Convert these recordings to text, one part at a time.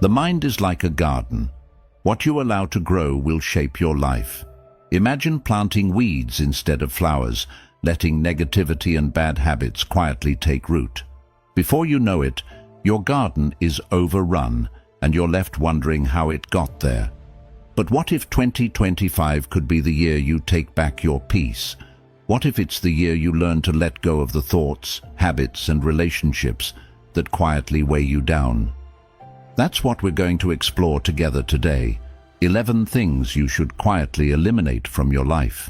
The mind is like a garden. What you allow to grow will shape your life. Imagine planting weeds instead of flowers, letting negativity and bad habits quietly take root. Before you know it, your garden is overrun and you're left wondering how it got there. But what if 2025 could be the year you take back your peace? What if it's the year you learn to let go of the thoughts, habits, and relationships that quietly weigh you down? That's what we're going to explore together today. 11 things you should quietly eliminate from your life.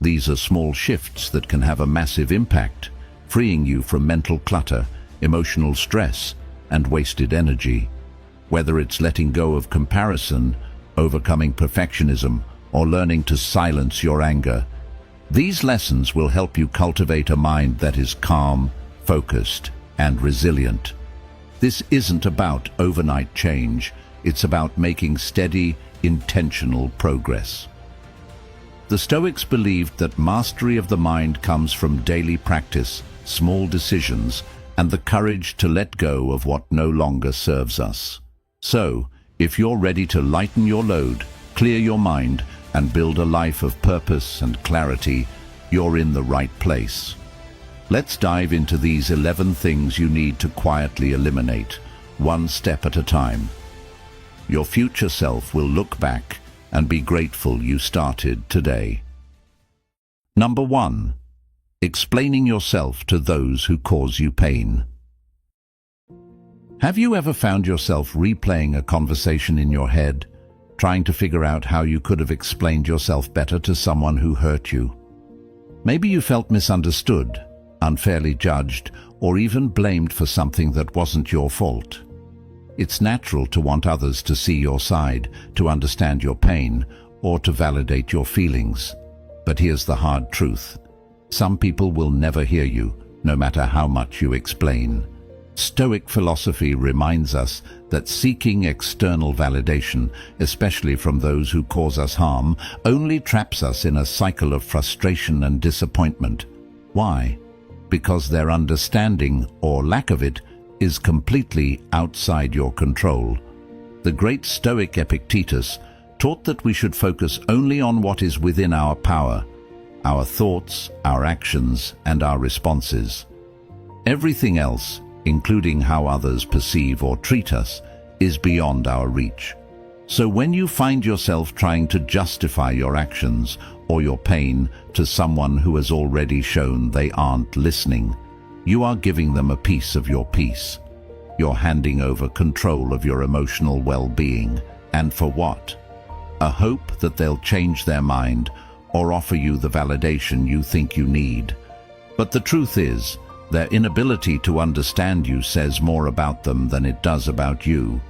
These are small shifts that can have a massive impact, freeing you from mental clutter, emotional stress, and wasted energy. Whether it's letting go of comparison, overcoming perfectionism, or learning to silence your anger, these lessons will help you cultivate a mind that is calm, focused, and resilient. This isn't about overnight change. It's about making steady, intentional progress. The Stoics believed that mastery of the mind comes from daily practice, small decisions, and the courage to let go of what no longer serves us. So, if you're ready to lighten your load, clear your mind, and build a life of purpose and clarity, you're in the right place. Let's dive into these 11 things you need to quietly eliminate, one step at a time. Your future self will look back and be grateful you started today. Number 1. Explaining yourself to those who cause you pain. Have you ever found yourself replaying a conversation in your head, trying to figure out how you could have explained yourself better to someone who hurt you? Maybe you felt misunderstood, unfairly judged, or even blamed for something that wasn't your fault. It's natural to want others to see your side, to understand your pain, or to validate your feelings. But here's the hard truth. Some people will never hear you, no matter how much you explain. Stoic philosophy reminds us that seeking external validation, especially from those who cause us harm, only traps us in a cycle of frustration and disappointment. Why? Because their understanding, or lack of it, is completely outside your control. The great Stoic Epictetus taught that we should focus only on what is within our power, our thoughts, our actions, and our responses. Everything else, including how others perceive or treat us, is beyond our reach. So when you find yourself trying to justify your actions or your pain to someone who has already shown they aren't listening, you are giving them a piece of your peace. You're handing over control of your emotional well-being. And for what? A hope that they'll change their mind or offer you the validation you think you need. But the truth is, their inability to understand you says more about them than it does about you.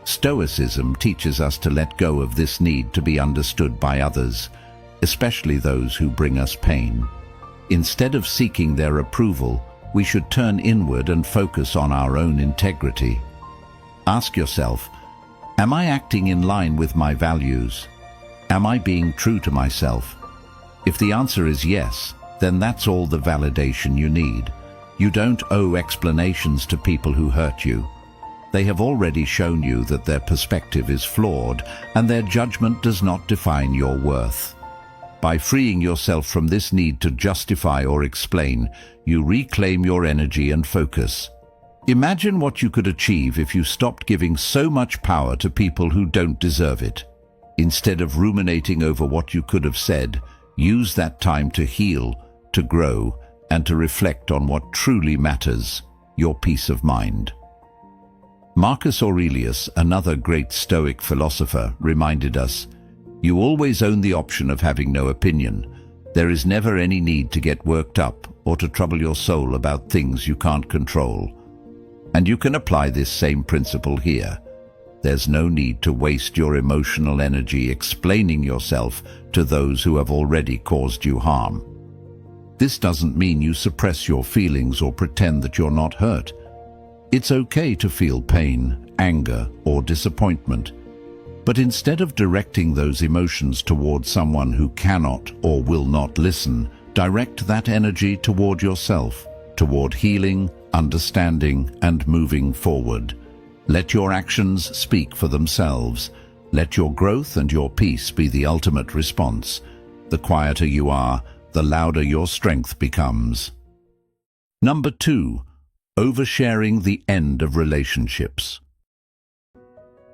Stoicism teaches us to let go of this need to be understood by others, especially those who bring us pain. Instead of seeking their approval, we should turn inward and focus on our own integrity. Ask yourself, am I acting in line with my values? Am I being true to myself? If the answer is yes, then that's all the validation you need. You don't owe explanations to people who hurt you. They have already shown you that their perspective is flawed and their judgment does not define your worth. By freeing yourself from this need to justify or explain, you reclaim your energy and focus. Imagine what you could achieve if you stopped giving so much power to people who don't deserve it. Instead of ruminating over what you could have said, use that time to heal, to grow, and to reflect on what truly matters, your peace of mind. Marcus Aurelius, another great Stoic philosopher, reminded us, "You always own the option of having no opinion. There is never any need to get worked up or to trouble your soul about things you can't control." And you can apply this same principle here. There's no need to waste your emotional energy explaining yourself to those who have already caused you harm. This doesn't mean you suppress your feelings or pretend that you're not hurt. It's okay to feel pain, anger, or disappointment. But instead of directing those emotions toward someone who cannot or will not listen, direct that energy toward yourself, toward healing, understanding, and moving forward. Let your actions speak for themselves. Let your growth and your peace be the ultimate response. The quieter you are, the louder your strength becomes. Number 2, oversharing the end of relationships.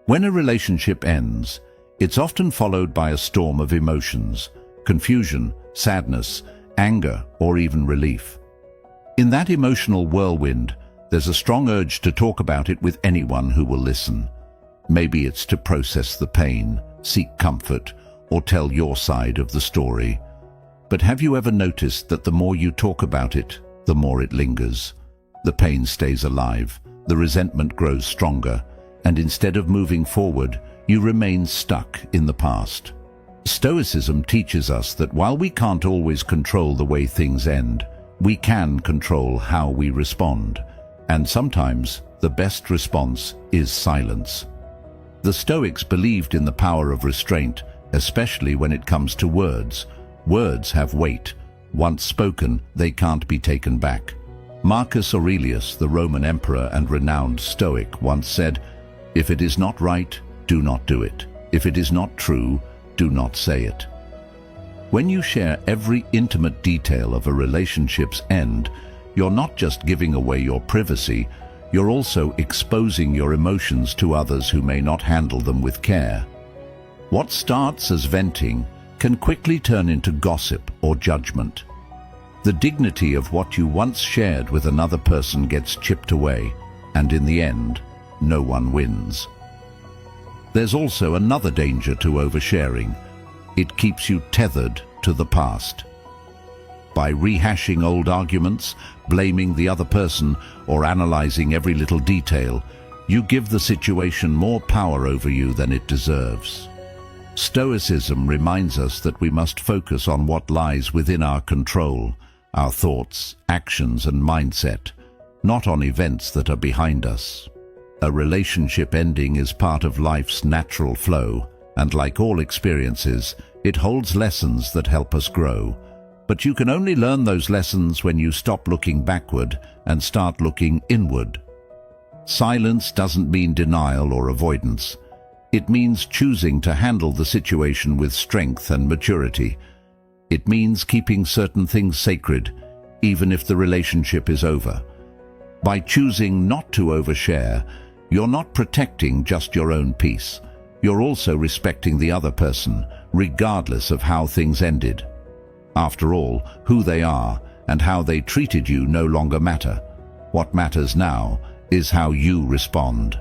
When a relationship ends, it's often followed by a storm of emotions, confusion, sadness, anger, or even relief. In that emotional whirlwind, there's a strong urge to talk about it with anyone who will listen. Maybe it's to process the pain, seek comfort, or tell your side of the story. But have you ever noticed that the more you talk about it, the more it lingers? The pain stays alive, the resentment grows stronger, and instead of moving forward, you remain stuck in the past. Stoicism teaches us that while we can't always control the way things end, we can control how we respond. And sometimes the best response is silence. The Stoics believed in the power of restraint, especially when it comes to words. Words have weight. Once spoken, they can't be taken back. Marcus Aurelius, the Roman emperor and renowned Stoic, once said, "If it is not right, do not do it. If it is not true, do not say it." When you share every intimate detail of a relationship's end, you're not just giving away your privacy, you're also exposing your emotions to others who may not handle them with care. What starts as venting can quickly turn into gossip or judgment. The dignity of what you once shared with another person gets chipped away, and in the end, no one wins. There's also another danger to oversharing. It keeps you tethered to the past. By rehashing old arguments, blaming the other person, or analyzing every little detail, you give the situation more power over you than it deserves. Stoicism reminds us that we must focus on what lies within our control, our thoughts, actions, and mindset, not on events that are behind us. A relationship ending is part of life's natural flow, and like all experiences, it holds lessons that help us grow. But you can only learn those lessons when you stop looking backward and start looking inward. Silence doesn't mean denial or avoidance. It means choosing to handle the situation with strength and maturity. It means keeping certain things sacred, even if the relationship is over. By choosing not to overshare, you're not protecting just your own peace. You're also respecting the other person, regardless of how things ended. After all, who they are and how they treated you no longer matter. What matters now is how you respond.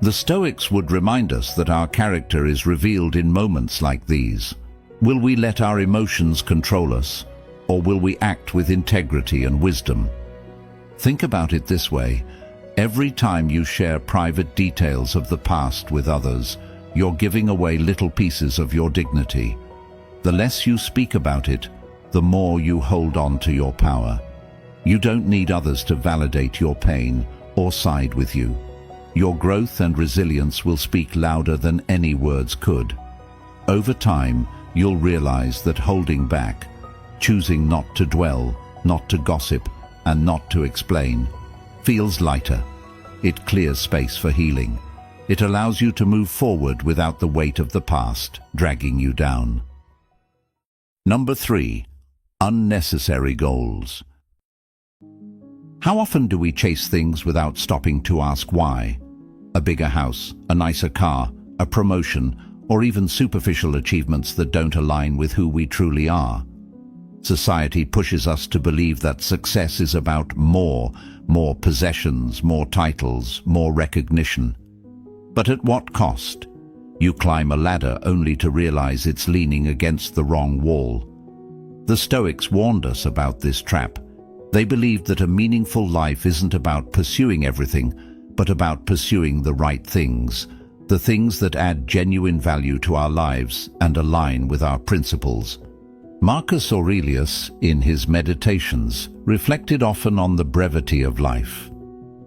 The Stoics would remind us that our character is revealed in moments like these. Will we let our emotions control us, or will we act with integrity and wisdom? Think about it this way. Every time you share private details of the past with others, you're giving away little pieces of your dignity. The less you speak about it, the more you hold on to your power. You don't need others to validate your pain or side with you. Your growth and resilience will speak louder than any words could. Over time, you'll realize that holding back, choosing not to dwell, not to gossip, and not to explain, feels lighter. It clears space for healing. It allows you to move forward without the weight of the past dragging you down. Number 3, unnecessary goals. How often do we chase things without stopping to ask why? A bigger house, a nicer car, a promotion, or even superficial achievements that don't align with who we truly are. Society pushes us to believe that success is about more possessions, more titles, more recognition. But at what cost? You climb a ladder only to realize it's leaning against the wrong wall. The Stoics warned us about this trap. They believed that a meaningful life isn't about pursuing everything, but about pursuing the right things, the things that add genuine value to our lives and align with our principles. Marcus Aurelius, in his Meditations, reflected often on the brevity of life.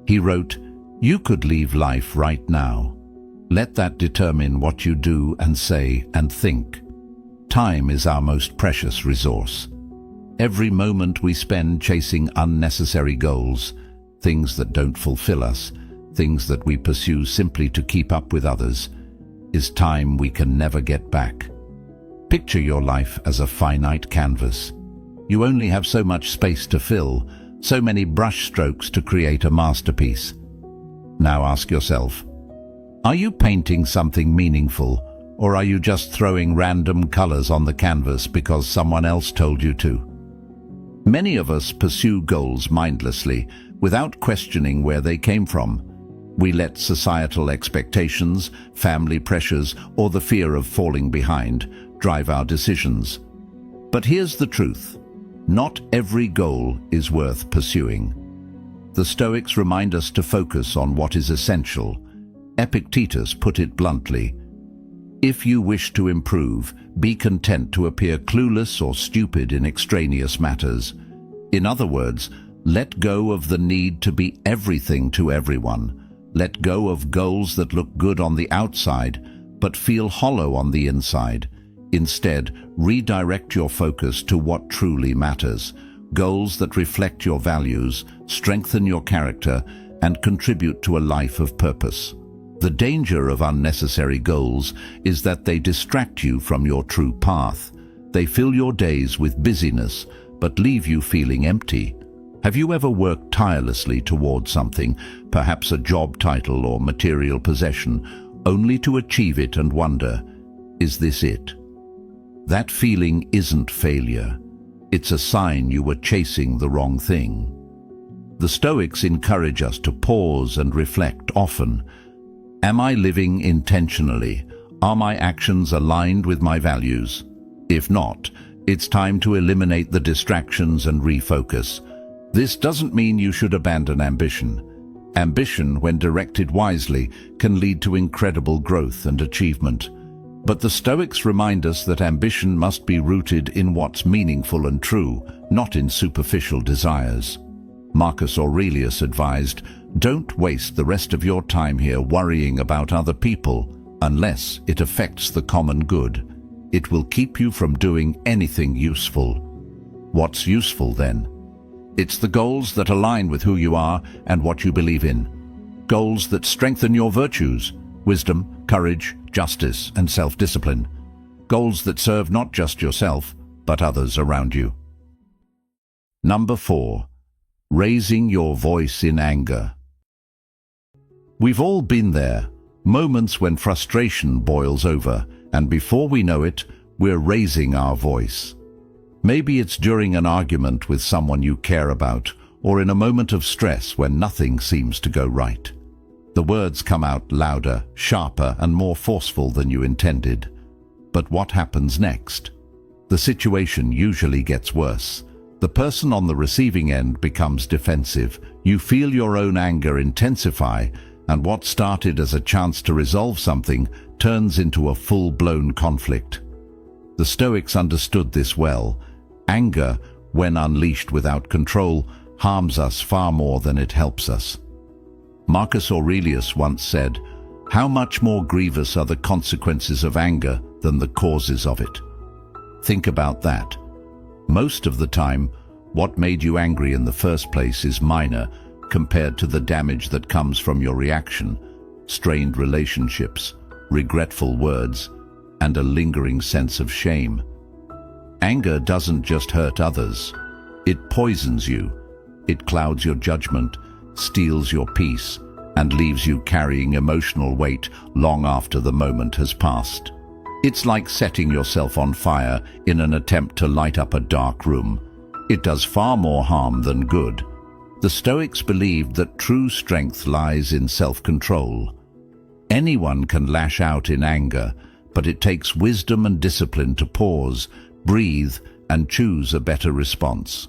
He wrote, "You could leave life right now. Let that determine what you do and say and think. Time is our most precious resource. Every moment we spend chasing unnecessary goals, things that don't fulfill us, things that we pursue simply to keep up with others, is time we can never get back. Picture your life as a finite canvas. You only have so much space to fill, so many brush strokes to create a masterpiece. Now ask yourself, are you painting something meaningful, or are you just throwing random colors on the canvas because someone else told you to? Many of us pursue goals mindlessly, without questioning where they came from. We let societal expectations, family pressures, or the fear of falling behind drive our decisions. But here's the truth. Not every goal is worth pursuing. The Stoics remind us to focus on what is essential. Epictetus put it bluntly, "If you wish to improve, be content to appear clueless or stupid in extraneous matters." In other words, let go of the need to be everything to everyone. Let go of goals that look good on the outside, but feel hollow on the inside. Instead, redirect your focus to what truly matters. Goals that reflect your values, strengthen your character, and contribute to a life of purpose. The danger of unnecessary goals is that they distract you from your true path. They fill your days with busyness, but leave you feeling empty. Have you ever worked tirelessly toward something, perhaps a job title or material possession, only to achieve it and wonder, is this it? That feeling isn't failure. It's a sign you were chasing the wrong thing. The Stoics encourage us to pause and reflect often. Am I living intentionally? Are my actions aligned with my values? If not, it's time to eliminate the distractions and refocus. This doesn't mean you should abandon ambition. Ambition, when directed wisely, can lead to incredible growth and achievement. But the Stoics remind us that ambition must be rooted in what's meaningful and true, not in superficial desires. Marcus Aurelius advised, "Don't waste the rest of your time here worrying about other people unless it affects the common good. It will keep you from doing anything useful." What's useful then? It's the goals that align with who you are and what you believe in. Goals that strengthen your virtues, wisdom, courage, justice, and self-discipline. Goals that serve not just yourself, but others around you. Number 4. Raising your voice in anger. We've all been there, moments when frustration boils over, and before we know it, we're raising our voice. Maybe it's during an argument with someone you care about, or in a moment of stress when nothing seems to go right. The words come out louder, sharper, and more forceful than you intended. But what happens next? The situation usually gets worse. The person on the receiving end becomes defensive. You feel your own anger intensify, and what started as a chance to resolve something turns into a full-blown conflict. The Stoics understood this well. Anger, when unleashed without control, harms us far more than it helps us. Marcus Aurelius once said, "How much more grievous are the consequences of anger than the causes of it?" Think about that. Most of the time, what made you angry in the first place is minor compared to the damage that comes from your reaction: strained relationships, regretful words, and a lingering sense of shame. Anger doesn't just hurt others. It poisons you. It clouds your judgment, steals your peace, and leaves you carrying emotional weight long after the moment has passed. It's like setting yourself on fire in an attempt to light up a dark room. It does far more harm than good. The Stoics believed that true strength lies in self-control. Anyone can lash out in anger, but it takes wisdom and discipline to pause, breathe, and choose a better response.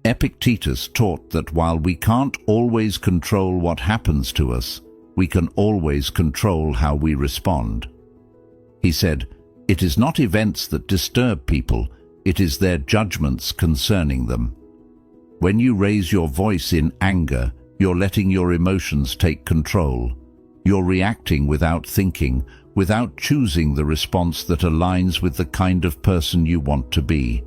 Epictetus taught that while we can't always control what happens to us, we can always control how we respond. He said, "It is not events that disturb people, it is their judgments concerning them." When you raise your voice in anger, you're letting your emotions take control. You're reacting without thinking, without choosing the response that aligns with the kind of person you want to be.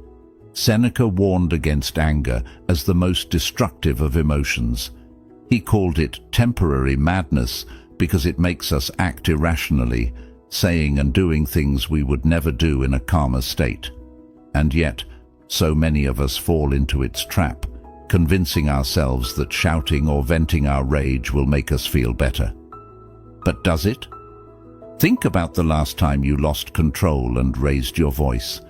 Seneca warned against anger as the most destructive of emotions. He called it temporary madness because it makes us act irrationally, saying and doing things we would never do in a calmer state. And yet, so many of us fall into its trap, convincing ourselves that shouting or venting our rage will make us feel better. But does it? Think about the last time you lost control and raised your voice.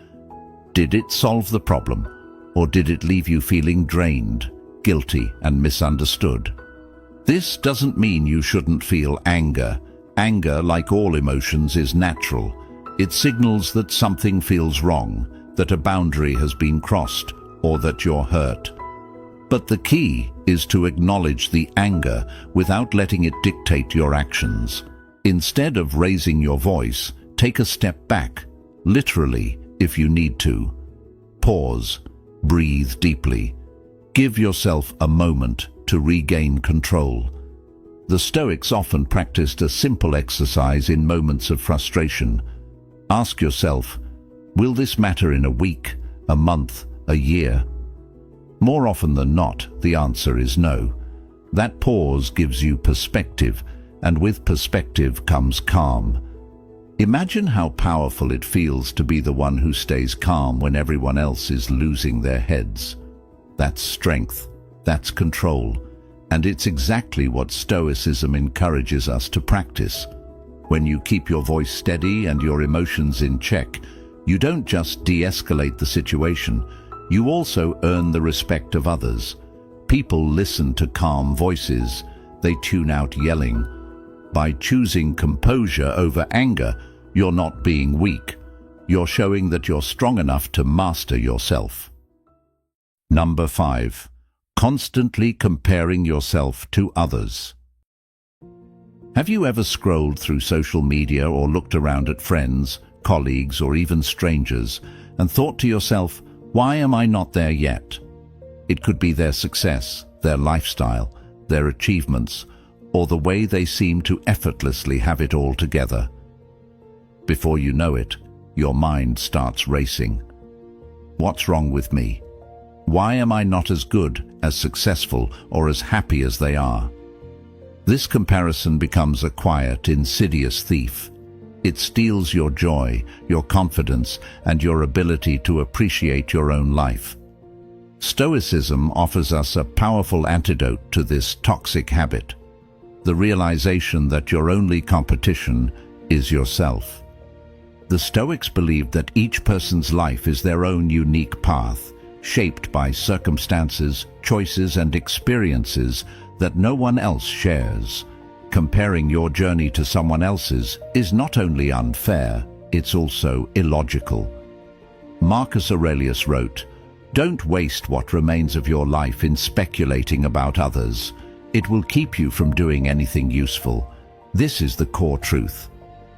Did it solve the problem, or did it leave you feeling drained, guilty, and misunderstood? This doesn't mean you shouldn't feel anger. Anger, like all emotions, is natural. It signals that something feels wrong, that a boundary has been crossed, or that you're hurt. But the key is to acknowledge the anger without letting it dictate your actions. Instead of raising your voice, take a step back, literally, if you need to. Pause, breathe deeply. Give yourself a moment to regain control. The Stoics often practiced a simple exercise in moments of frustration. Ask yourself, will this matter in a week, a month, a year? More often than not, the answer is no. That pause gives you perspective, and with perspective comes calm. Imagine how powerful it feels to be the one who stays calm when everyone else is losing their heads. That's strength, that's control, and it's exactly what Stoicism encourages us to practice. When you keep your voice steady and your emotions in check, you don't just de-escalate the situation, you also earn the respect of others. People listen to calm voices, they tune out yelling. By choosing composure over anger, you're not being weak. You're showing that you're strong enough to master yourself. Number 5. Constantly comparing yourself to others. Have you ever scrolled through social media or looked around at friends, colleagues, or even strangers and thought to yourself, why am I not there yet? It could be their success, their lifestyle, their achievements, or the way they seem to effortlessly have it all together. Before you know it, your mind starts racing. What's wrong with me? Why am I not as good, as successful, or as happy as they are? This comparison becomes a quiet, insidious thief. It steals your joy, your confidence, and your ability to appreciate your own life. Stoicism offers us a powerful antidote to this toxic habit. The realization that your only competition is yourself. The Stoics believed that each person's life is their own unique path, shaped by circumstances, choices, and experiences that no one else shares. Comparing your journey to someone else's is not only unfair, it's also illogical. Marcus Aurelius wrote, "Don't waste what remains of your life in speculating about others. It will keep you from doing anything useful." This is the core truth.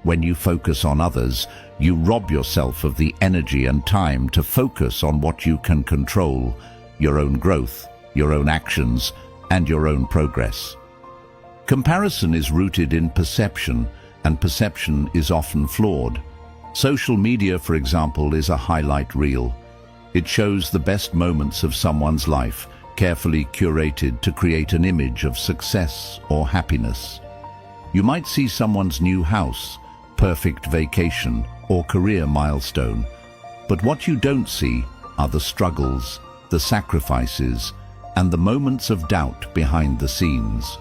When you focus on others, you rob yourself of the energy and time to focus on what you can control, your own growth, your own actions, and your own progress. Comparison is rooted in perception, and perception is often flawed. Social media, for example, is a highlight reel. It shows the best moments of someone's life, carefully curated to create an image of success or happiness. You might see someone's new house, perfect vacation, or career milestone, but what you don't see are the struggles, the sacrifices, and the moments of doubt behind the scenes.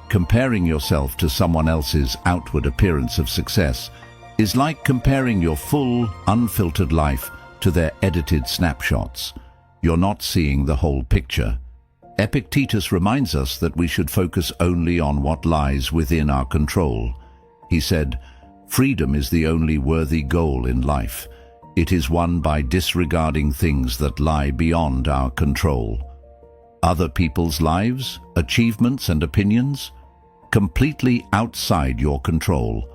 Comparing yourself to someone else's outward appearance of success is like comparing your full, unfiltered life to their edited snapshots. You're not seeing the whole picture. Epictetus reminds us that we should focus only on what lies within our control. He said, "Freedom is the only worthy goal in life. It is won by disregarding things that lie beyond our control." Other people's lives, achievements, and opinions? Completely outside your control.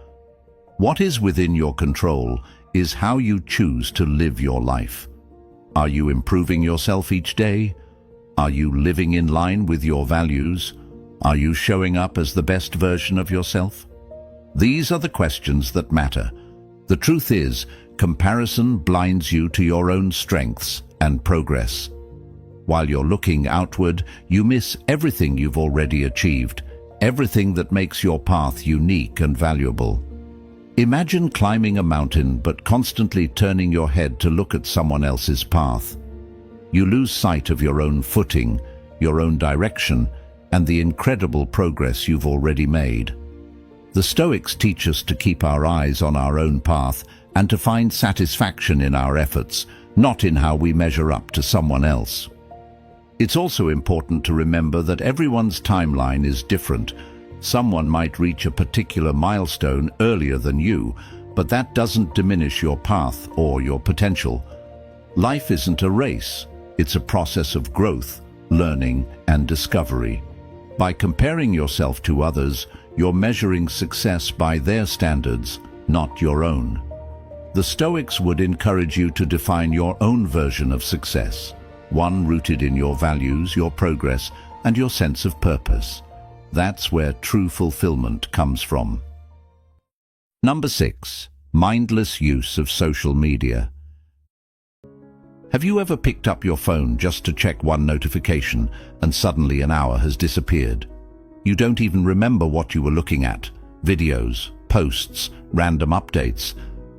What is within your control is how you choose to live your life. Are you improving yourself each day? Are you living in line with your values? Are you showing up as the best version of yourself? These are the questions that matter. The truth is, comparison blinds you to your own strengths and progress. While you're looking outward, you miss everything you've already achieved, everything that makes your path unique and valuable. Imagine climbing a mountain but constantly turning your head to look at someone else's path. You lose sight of your own footing, your own direction, and the incredible progress you've already made. The Stoics teach us to keep our eyes on our own path and to find satisfaction in our efforts, not in how we measure up to someone else. It's also important to remember that everyone's timeline is different. Someone might reach a particular milestone earlier than you, but that doesn't diminish your path or your potential. Life isn't a race. It's a process of growth, learning, and discovery. By comparing yourself to others, you're measuring success by their standards, not your own. The Stoics would encourage you to define your own version of success, one rooted in your values, your progress, and your sense of purpose. That's where true fulfillment comes from. Number 6. Mindless use of social media. Have you ever picked up your phone just to check one notification and suddenly an hour has disappeared? You don't even remember what you were looking at: videos, posts, random updates,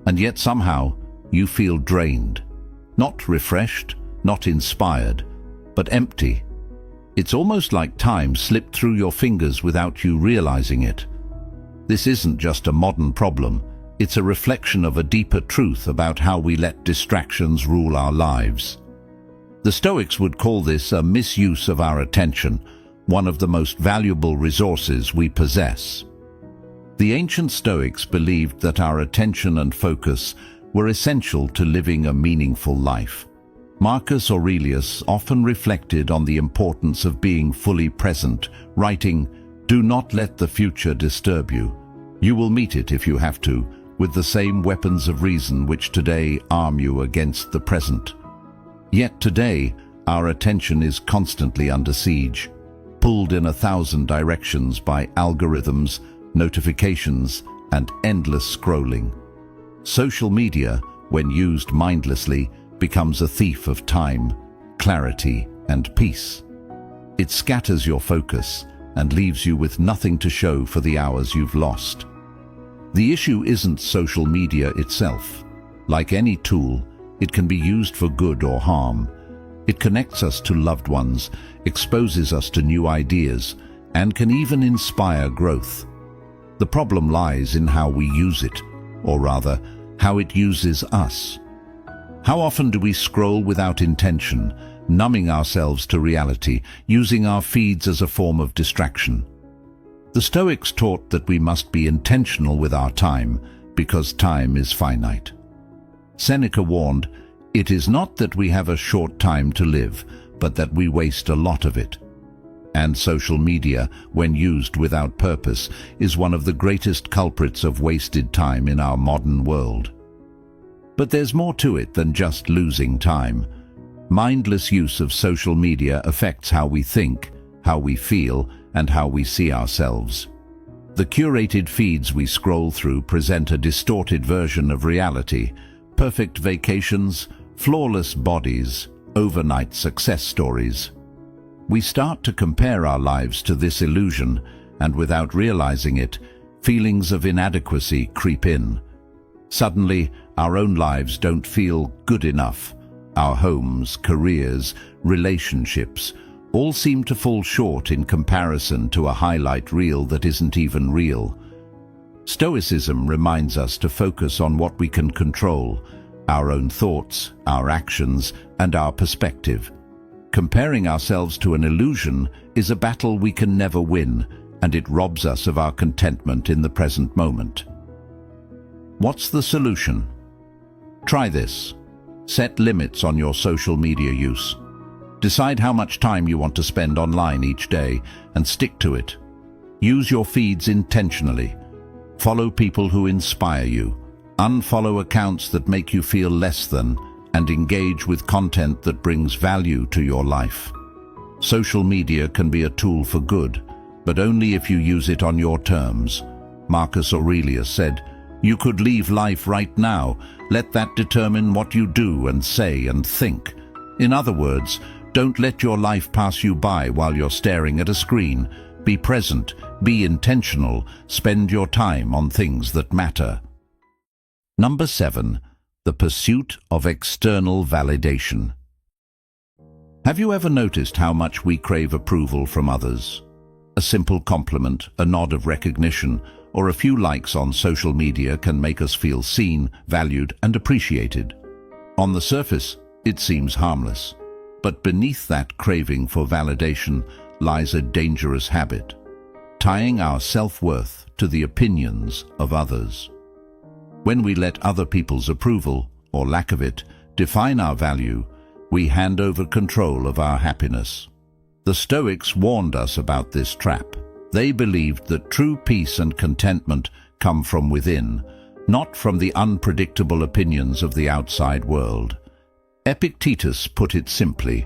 and yet somehow you feel drained. Not refreshed, not inspired, but empty. It's almost like time slipped through your fingers without you realizing it. This isn't just a modern problem. It's a reflection of a deeper truth about how we let distractions rule our lives. The Stoics would call this a misuse of our attention, one of the most valuable resources we possess. The ancient Stoics believed that our attention and focus were essential to living a meaningful life. Marcus Aurelius often reflected on the importance of being fully present, writing, "Do not let the future disturb you. You will meet it if you have to, with the same weapons of reason which today arm you against the present." Yet today, our attention is constantly under siege, pulled in 1,000 directions by algorithms, notifications, and endless scrolling. Social media, when used mindlessly, becomes a thief of time, clarity, and peace. It scatters your focus and leaves you with nothing to show for the hours you've lost. The issue isn't social media itself. Like any tool, it can be used for good or harm. It connects us to loved ones, exposes us to new ideas, and can even inspire growth. The problem lies in how we use it, or rather, how it uses us. How often do we scroll without intention, numbing ourselves to reality, using our feeds as a form of distraction? The Stoics taught that we must be intentional with our time, because time is finite. Seneca warned, "It is not that we have a short time to live, but that we waste a lot of it." And social media, when used without purpose, is one of the greatest culprits of wasted time in our modern world. But there's more to it than just losing time. Mindless use of social media affects how we think, how we feel, and how we see ourselves. The curated feeds we scroll through present a distorted version of reality: perfect vacations, flawless bodies, overnight success stories. We start to compare our lives to this illusion, and without realizing it, feelings of inadequacy creep in. Suddenly, our own lives don't feel good enough. Our homes, careers, relationships all seem to fall short in comparison to a highlight reel that isn't even real. Stoicism reminds us to focus on what we can control: our own thoughts, our actions, and our perspective. Comparing ourselves to an illusion is a battle we can never win, and it robs us of our contentment in the present moment. What's the solution? Try this. Set limits on your social media use. Decide how much time you want to spend online each day and stick to it. Use your feeds intentionally. Follow people who inspire you. Unfollow accounts that make you feel less than, and engage with content that brings value to your life. Social media can be a tool for good, but only if you use it on your terms. Marcus Aurelius said, "You could leave life right now. Let that determine what you do and say and think." In other words, Don't let your life pass you by while you're staring at a screen. Be present, be intentional, spend your time on things that matter. Number 7. The pursuit of external validation. Have you ever noticed how much we crave approval from others? A simple compliment, a nod of recognition, or a few likes on social media can make us feel seen, valued, and appreciated. On the surface, it seems harmless. But beneath that craving for validation lies a dangerous habit, tying our self-worth to the opinions of others. When we let other people's approval, or lack of it, define our value, we hand over control of our happiness. The Stoics warned us about this trap. They believed that true peace and contentment come from within, not from the unpredictable opinions of the outside world. Epictetus put it simply: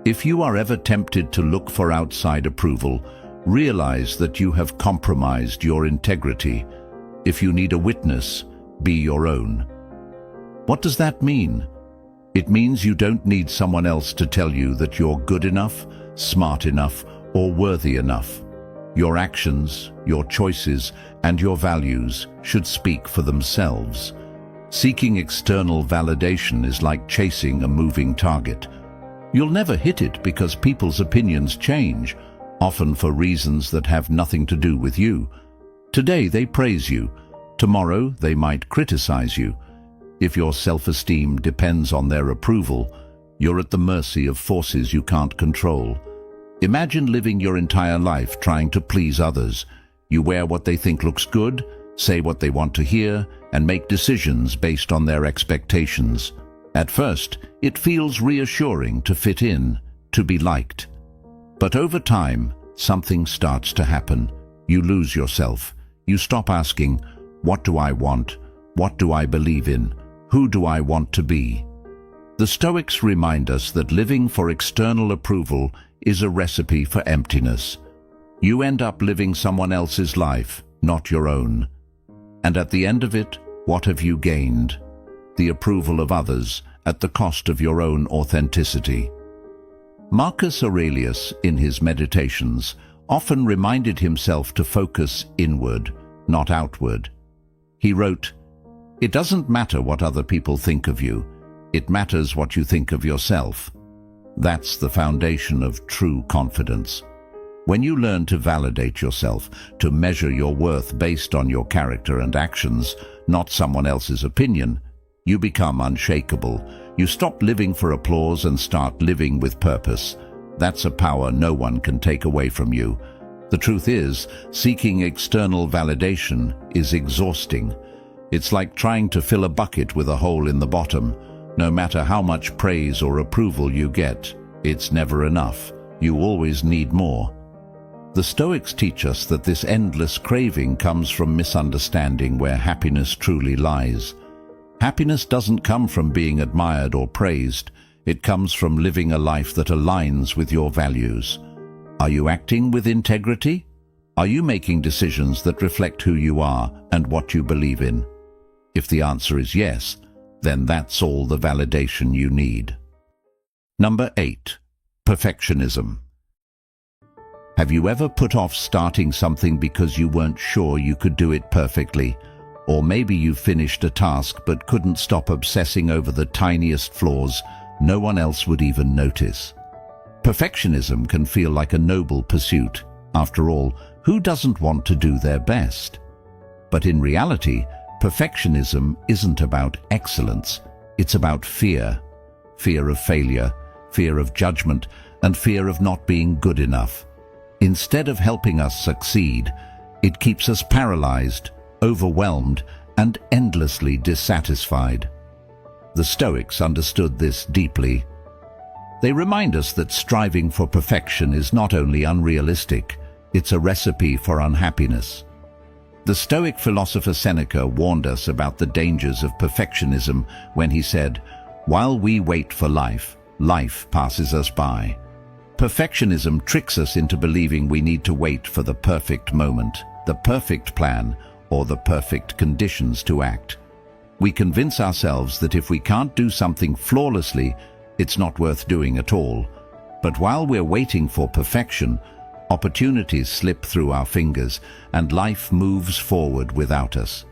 if you are ever tempted to look for outside approval, realize that you have compromised your integrity. If you need a witness, be your own. What does that mean? It means you don't need someone else to tell you that you're good enough, smart enough, or worthy enough. Your actions, your choices, and your values should speak for themselves. Seeking external validation is like chasing a moving target. You'll never hit it because people's opinions change, often for reasons that have nothing to do with you. Today they praise you. Tomorrow they might criticize you. If your self-esteem depends on their approval, you're at the mercy of forces you can't control. Imagine living your entire life trying to please others. You wear what they think looks good, say what they want to hear, and make decisions based on their expectations. At first, it feels reassuring to fit in, to be liked. But over time, something starts to happen. You lose yourself. You stop asking, what do I want? What do I believe in? Who do I want to be? The Stoics remind us that living for external approval is a recipe for emptiness. You end up living someone else's life, not your own. And at the end of it, what have you gained? The approval of others at the cost of your own authenticity. Marcus Aurelius, in his Meditations, often reminded himself to focus inward, not outward. He wrote, "It doesn't matter what other people think of you. It matters what you think of yourself." That's the foundation of true confidence. When you learn to validate yourself, to measure your worth based on your character and actions, not someone else's opinion, you become unshakable. You stop living for applause and start living with purpose. That's a power no one can take away from you. The truth is, seeking external validation is exhausting. It's like trying to fill a bucket with a hole in the bottom. No matter how much praise or approval you get, it's never enough. You always need more. The Stoics teach us that this endless craving comes from misunderstanding where happiness truly lies. Happiness doesn't come from being admired or praised. It comes from living a life that aligns with your values. Are you acting with integrity? Are you making decisions that reflect who you are and what you believe in? If the answer is yes, then that's all the validation you need. Number 8. Perfectionism. Have you ever put off starting something because you weren't sure you could do it perfectly? Or maybe you finished a task but couldn't stop obsessing over the tiniest flaws no one else would even notice. Perfectionism can feel like a noble pursuit. After all, who doesn't want to do their best? But in reality, perfectionism isn't about excellence. It's about fear. Fear of failure, fear of judgment, and fear of not being good enough. Instead of helping us succeed, it keeps us paralyzed, overwhelmed, and endlessly dissatisfied. The Stoics understood this deeply. They remind us that striving for perfection is not only unrealistic, it's a recipe for unhappiness. The Stoic philosopher Seneca warned us about the dangers of perfectionism when he said, "While we wait for life, life passes us by." Perfectionism tricks us into believing we need to wait for the perfect moment, the perfect plan, or the perfect conditions to act. We convince ourselves that if we can't do something flawlessly, it's not worth doing at all. But while we're waiting for perfection, opportunities slip through our fingers and life moves forward without us.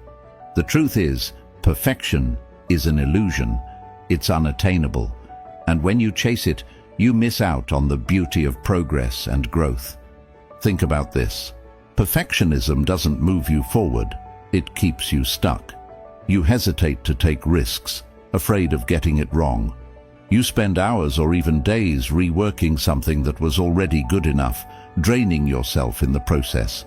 The truth is, perfection is an illusion. It's unattainable. And when you chase it, you miss out on the beauty of progress and growth. Think about this. Perfectionism doesn't move you forward. It keeps you stuck. You hesitate to take risks, afraid of getting it wrong. You spend hours or even days reworking something that was already good enough, draining yourself in the process.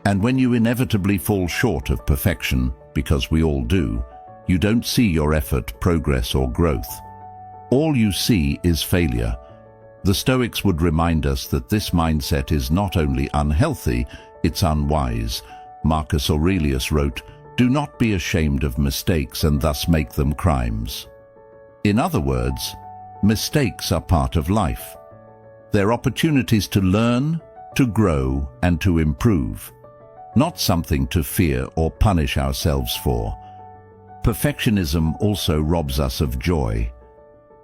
And when you inevitably fall short of perfection, because we all do, you don't see your effort, progress, or growth. All you see is failure. The Stoics would remind us that this mindset is not only unhealthy, it's unwise. Marcus Aurelius wrote, "Do not be ashamed of mistakes and thus make them crimes." In other words, mistakes are part of life. They're opportunities to learn, to grow, and to improve, not something to fear or punish ourselves for. Perfectionism also robs us of joy.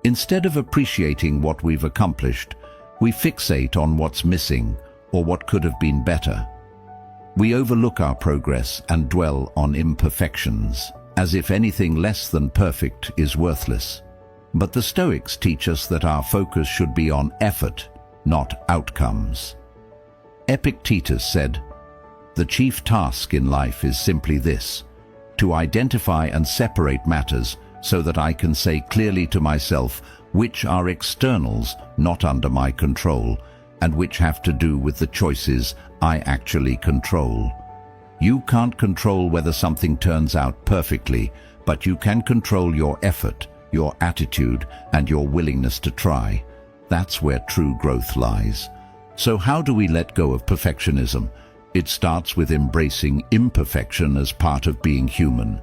Instead of appreciating what we've accomplished, we fixate on what's missing or what could have been better. We overlook our progress and dwell on imperfections, as if anything less than perfect is worthless. But the Stoics teach us that our focus should be on effort, not outcomes. Epictetus said, "The chief task in life is simply this, to identify and separate matters so that I can say clearly to myself which are externals not under my control and which have to do with the choices I actually control." You can't control whether something turns out perfectly, but you can control your effort, your attitude, and your willingness to try. That's where true growth lies. So how do we let go of perfectionism? It starts with embracing imperfection as part of being human.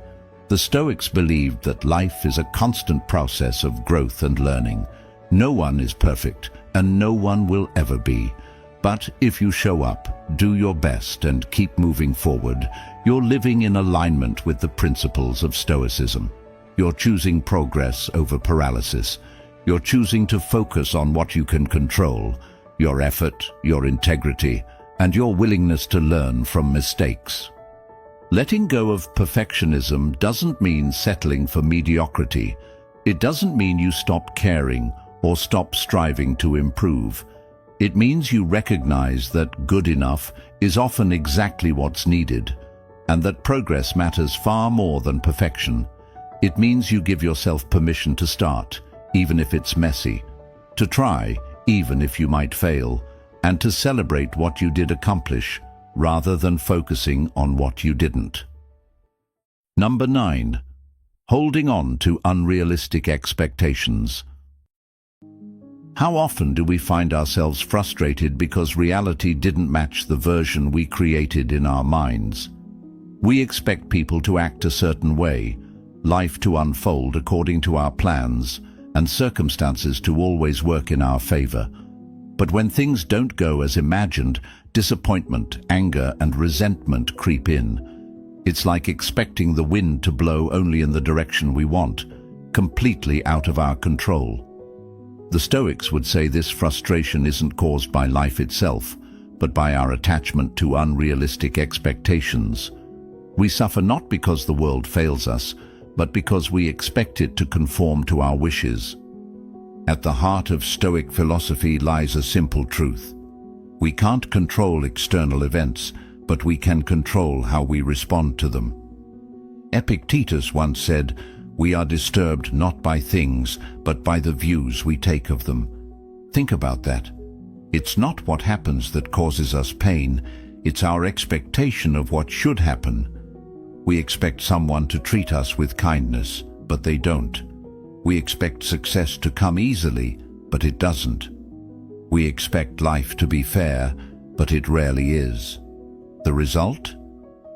The Stoics believed that life is a constant process of growth and learning. No one is perfect, and no one will ever be. But if you show up, do your best, and keep moving forward, you're living in alignment with the principles of Stoicism. You're choosing progress over paralysis. You're choosing to focus on what you can control, your effort, your integrity, and your willingness to learn from mistakes. Letting go of perfectionism doesn't mean settling for mediocrity. It doesn't mean you stop caring or stop striving to improve. It means you recognize that good enough is often exactly what's needed, and that progress matters far more than perfection. It means you give yourself permission to start, even if it's messy, to try, even if you might fail, and to celebrate what you did accomplish, rather than focusing on what you didn't. Number 9. Holding on to unrealistic expectations. How often do we find ourselves frustrated because reality didn't match the version we created in our minds? We expect people to act a certain way, life to unfold according to our plans, and circumstances to always work in our favor. But when things don't go as imagined, disappointment, anger, and resentment creep in. It's like expecting the wind to blow only in the direction we want, completely out of our control. The Stoics would say this frustration isn't caused by life itself, but by our attachment to unrealistic expectations. We suffer not because the world fails us, but because we expect it to conform to our wishes. At the heart of Stoic philosophy lies a simple truth. We can't control external events, but we can control how we respond to them. Epictetus once said, "We are disturbed not by things, but by the views we take of them." Think about that. It's not what happens that causes us pain, it's our expectation of what should happen. We expect someone to treat us with kindness, but they don't. We expect success to come easily, but it doesn't. We expect life to be fair, but it rarely is. The result?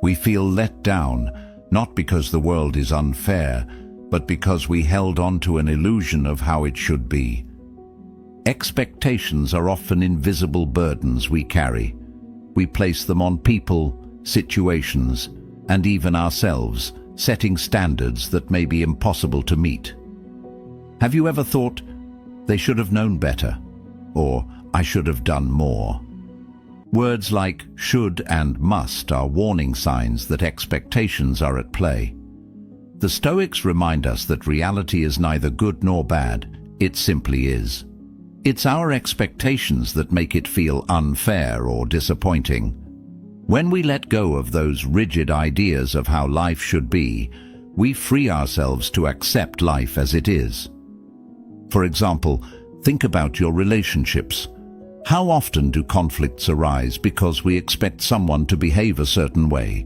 We feel let down, not because the world is unfair, but because we held on to an illusion of how it should be. Expectations are often invisible burdens we carry. We place them on people, situations, and even ourselves, setting standards that may be impossible to meet. Have you ever thought, "They should have known better"? or I should have done more. Words like should and must are warning signs that expectations are at play. The Stoics remind us that reality is neither good nor bad, it simply is. It's our expectations that make it feel unfair or disappointing. When we let go of those rigid ideas of how life should be, we free ourselves to accept life as it is. For example, think about your relationships. How often do conflicts arise because we expect someone to behave a certain way?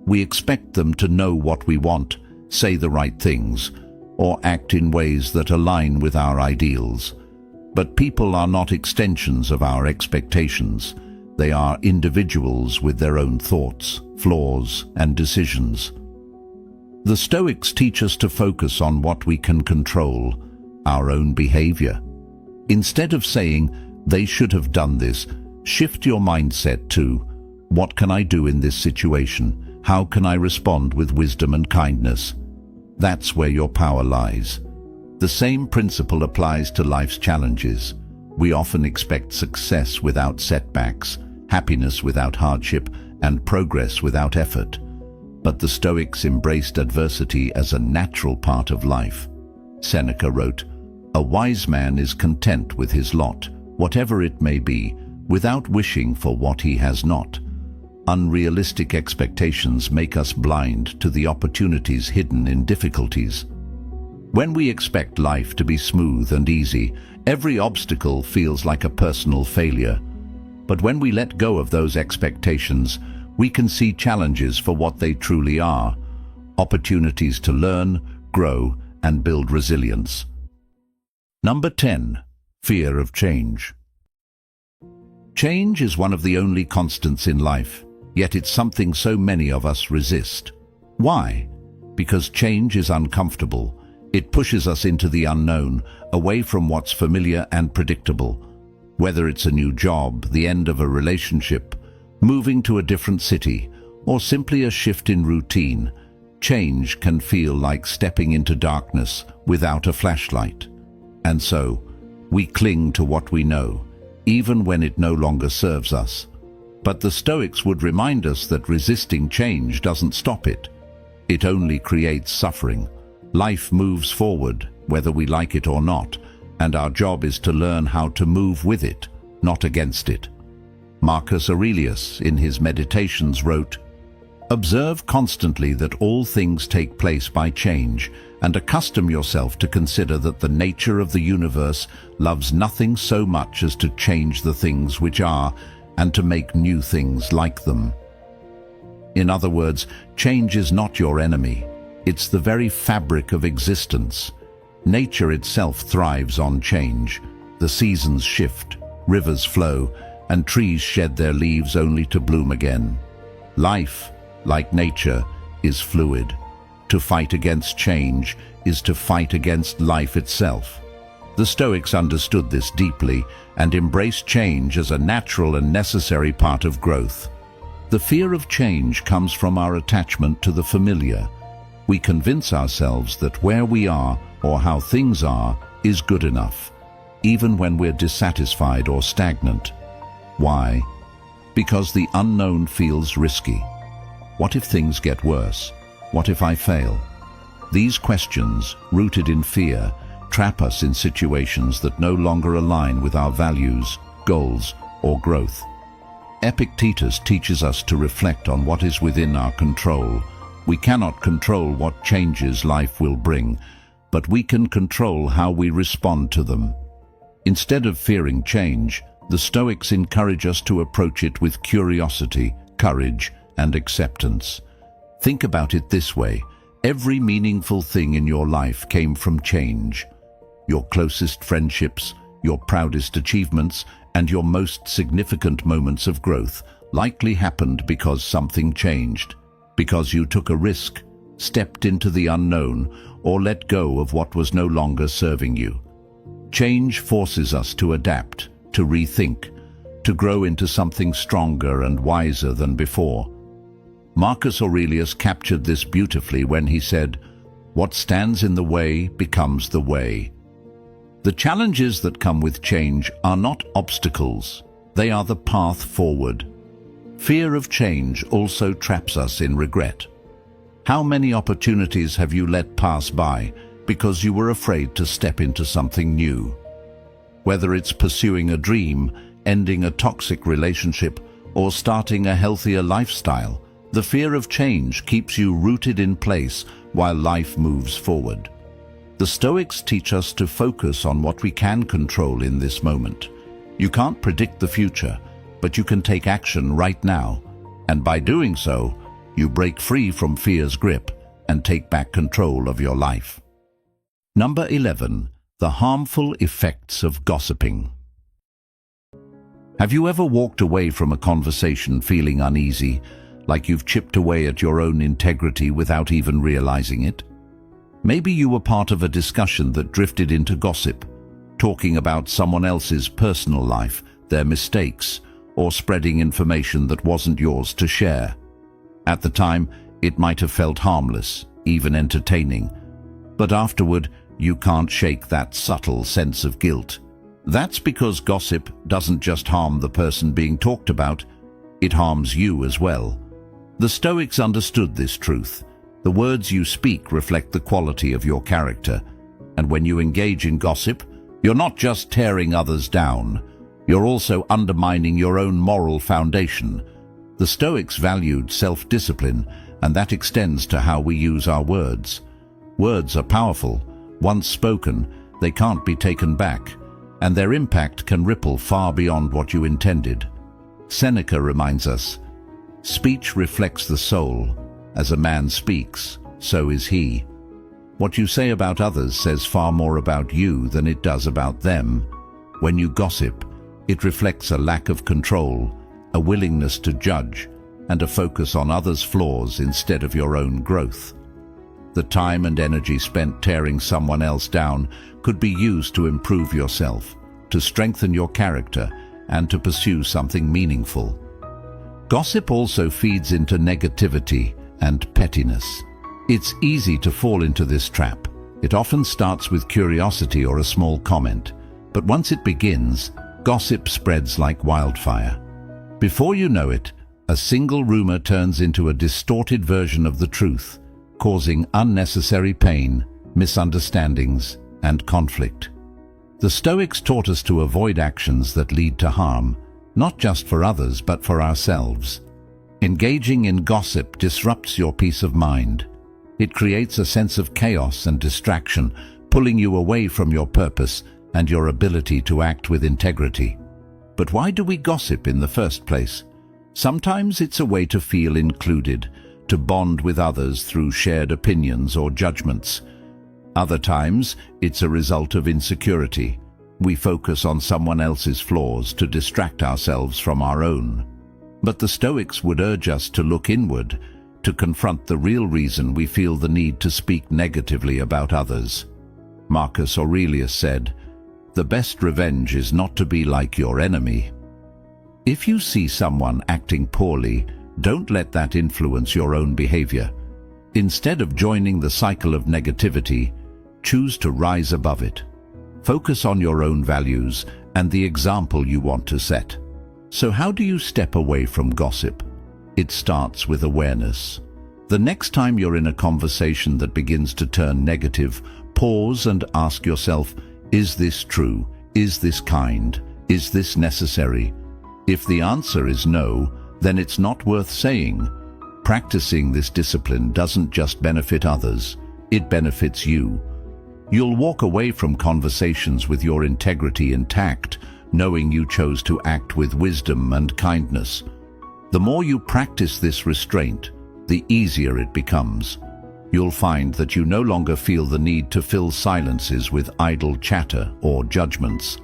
We expect them to know what we want, say the right things, or act in ways that align with our ideals. But people are not extensions of our expectations. They are individuals with their own thoughts, flaws, and decisions. The Stoics teach us to focus on what we can control, our own behavior. Instead of saying, they should have done this, shift your mindset to, what can I do in this situation? How can I respond with wisdom and kindness? That's where your power lies. The same principle applies to life's challenges. We often expect success without setbacks, happiness without hardship, and progress without effort. But the Stoics embraced adversity as a natural part of life. Seneca wrote, "A wise man is content with his lot, whatever it may be, without wishing for what he has not." Unrealistic expectations make us blind to the opportunities hidden in difficulties. When we expect life to be smooth and easy, every obstacle feels like a personal failure. But when we let go of those expectations, we can see challenges for what they truly are, opportunities to learn, grow, and build resilience. Number 10. Fear of change. Change is one of the only constants in life, yet it's something so many of us resist. Why? Because change is uncomfortable. It pushes us into the unknown, away from what's familiar and predictable. Whether it's a new job, the end of a relationship, moving to a different city, or simply a shift in routine, change can feel like stepping into darkness without a flashlight. And so, we cling to what we know, even when it no longer serves us. But the Stoics would remind us that resisting change doesn't stop it. It only creates suffering. Life moves forward, whether we like it or not, and our job is to learn how to move with it, not against it. Marcus Aurelius, in his Meditations, wrote, "Observe constantly that all things take place by change, and accustom yourself to consider that the nature of the universe loves nothing so much as to change the things which are, and to make new things like them." In other words, change is not your enemy. It's the very fabric of existence. Nature itself thrives on change. The seasons shift, rivers flow, and trees shed their leaves only to bloom again. Life, like nature, is fluid. To fight against change is to fight against life itself. The Stoics understood this deeply and embraced change as a natural and necessary part of growth. The fear of change comes from our attachment to the familiar. We convince ourselves that where we are or how things are is good enough, even when we're dissatisfied or stagnant. Why? Because the unknown feels risky. What if things get worse? What if I fail? These questions, rooted in fear, trap us in situations that no longer align with our values, goals, or growth. Epictetus teaches us to reflect on what is within our control. We cannot control what changes life will bring, but we can control how we respond to them. Instead of fearing change, the Stoics encourage us to approach it with curiosity, courage, and acceptance. Think about it this way: every meaningful thing in your life came from change. Your closest friendships, your proudest achievements, and your most significant moments of growth likely happened because something changed, because you took a risk, stepped into the unknown, or let go of what was no longer serving you. Change forces us to adapt, to rethink, to grow into something stronger and wiser than before. Marcus Aurelius captured this beautifully when he said, "What stands in the way becomes the way." The challenges that come with change are not obstacles, they are the path forward. Fear of change also traps us in regret. How many opportunities have you let pass by because you were afraid to step into something new? Whether it's pursuing a dream, ending a toxic relationship, or starting a healthier lifestyle, the fear of change keeps you rooted in place while life moves forward. The Stoics teach us to focus on what we can control in this moment. You can't predict the future, but you can take action right now, and by doing so, you break free from fear's grip and take back control of your life. Number 11. The harmful effects of gossiping. Have you ever walked away from a conversation feeling uneasy, like you've chipped away at your own integrity without even realizing it? Maybe you were part of a discussion that drifted into gossip, talking about someone else's personal life, their mistakes, or spreading information that wasn't yours to share. At the time, it might have felt harmless, even entertaining, but afterward, you can't shake that subtle sense of guilt. That's because gossip doesn't just harm the person being talked about, it harms you as well. The Stoics understood this truth. The words you speak reflect the quality of your character, and when you engage in gossip, you're not just tearing others down, you're also undermining your own moral foundation. The Stoics valued self-discipline, and that extends to how we use our words. Words are powerful. Once spoken, they can't be taken back, and their impact can ripple far beyond what you intended. Seneca reminds us, "Speech reflects the soul. As a man speaks, so is he." What you say about others says far more about you than it does about them. When you gossip, it reflects a lack of control, a willingness to judge, and a focus on others' flaws instead of your own growth. The time and energy spent tearing someone else down could be used to improve yourself, to strengthen your character, and to pursue something meaningful. Gossip also feeds into negativity and pettiness. It's easy to fall into this trap. It often starts with curiosity or a small comment, but once it begins, gossip spreads like wildfire. Before you know it, a single rumor turns into a distorted version of the truth, causing unnecessary pain, misunderstandings, and conflict. The Stoics taught us to avoid actions that lead to harm, not just for others but for ourselves. Engaging in gossip disrupts your peace of mind. It creates a sense of chaos and distraction, pulling you away from your purpose and your ability to act with integrity. But why do we gossip in the first place? Sometimes it's a way to feel included, to bond with others through shared opinions or judgments. Other times, it's a result of insecurity. We focus on someone else's flaws to distract ourselves from our own. But the Stoics would urge us to look inward, to confront the real reason we feel the need to speak negatively about others. Marcus Aurelius said, "The best revenge is not to be like your enemy." If you see someone acting poorly, don't let that influence your own behavior. Instead of joining the cycle of negativity, choose to rise above it. Focus on your own values and the example you want to set. So how do you step away from gossip? It starts with awareness. The next time you're in a conversation that begins to turn negative, pause and ask yourself, is this true? Is this kind? Is this necessary? If the answer is no, then it's not worth saying. Practicing this discipline doesn't just benefit others, it benefits you. You'll walk away from conversations with your integrity intact, knowing you chose to act with wisdom and kindness. The more you practice this restraint, the easier it becomes. You'll find that you no longer feel the need to fill silences with idle chatter or judgments.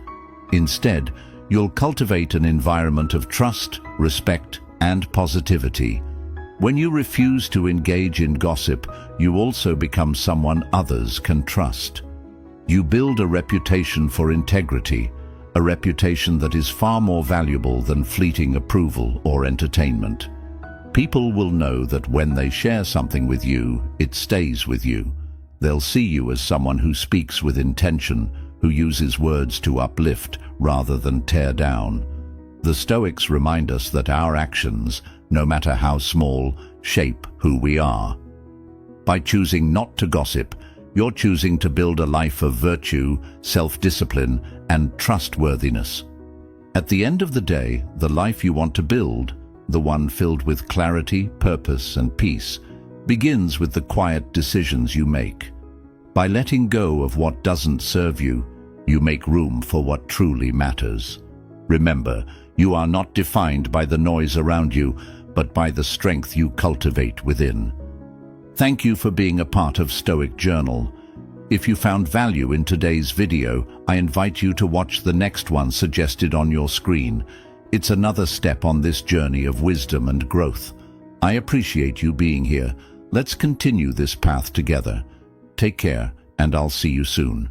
Instead, you'll cultivate an environment of trust, respect, and positivity. When you refuse to engage in gossip, you also become someone others can trust. You build a reputation for integrity, a reputation that is far more valuable than fleeting approval or entertainment. People will know that when they share something with you, it stays with you. They'll see you as someone who speaks with intention, who uses words to uplift rather than tear down. The Stoics remind us that our actions, no matter how small, shape who we are. By choosing not to gossip, you're choosing to build a life of virtue, self-discipline, and trustworthiness. At the end of the day, the life you want to build, the one filled with clarity, purpose, and peace, begins with the quiet decisions you make. By letting go of what doesn't serve you, you make room for what truly matters. Remember, you are not defined by the noise around you, but by the strength you cultivate within. Thank you for being a part of Stoic Journal. If you found value in today's video, I invite you to watch the next one suggested on your screen. It's another step on this journey of wisdom and growth. I appreciate you being here. Let's continue this path together. Take care, and I'll see you soon.